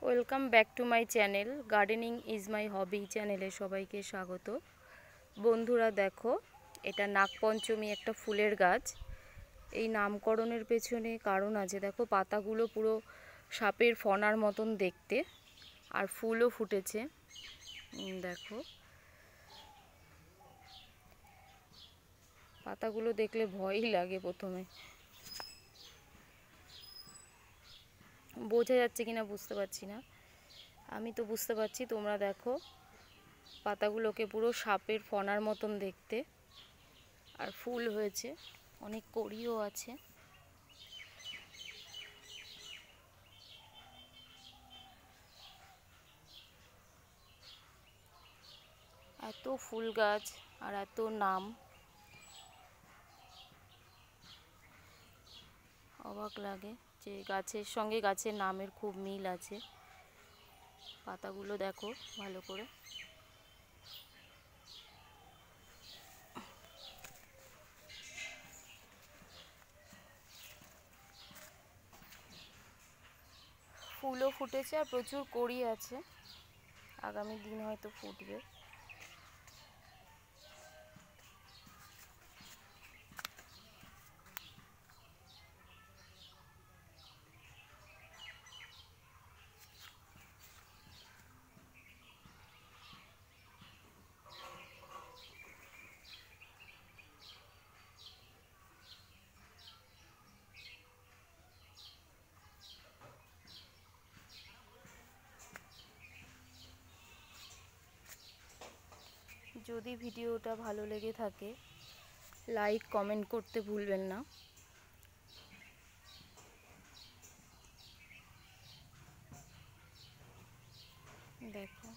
Welcome back to my channel gardening is my hobby চ্যানেলে সবাইকে স্বাগত। বন্ধুরা দেখো, এটা নাগপঞ্চমী একটা ফুলের গাছ। এই নামকরণের পেছনে কারণ আছে। দেখো পাতাগুলো পুরো সাপের ফনার মতন দেখতে, আর ফুলও ফুটেছে। দেখো পাতাগুলো দেখলে ভয়ই লাগে প্রথমে। বোঝা যাচ্ছে কিনা বুঝতে পারছি না, আমি তো বুঝতে পারছি। তোমরা দেখো পাতাগুলোকে পুরো সাপের ফনার মতন দেখতে, আর ফুল হয়েছে, অনেক কড়িও আছে। এত ফুল গাছ আর এত নাম, অবাক লাগে যে গাছের সঙ্গে গাছের নামের খুব মিল আছে। পাতাগুলো দেখো ভালো করে। ফুলও ফুটেছে আর প্রচুর কড়ি আছে, আগামী দিন হয়তো ফুটবে। যদি ভিডিওটা ভালো লেগে থাকে লাইক কমেন্ট করতে ভুলবেন না। দেখো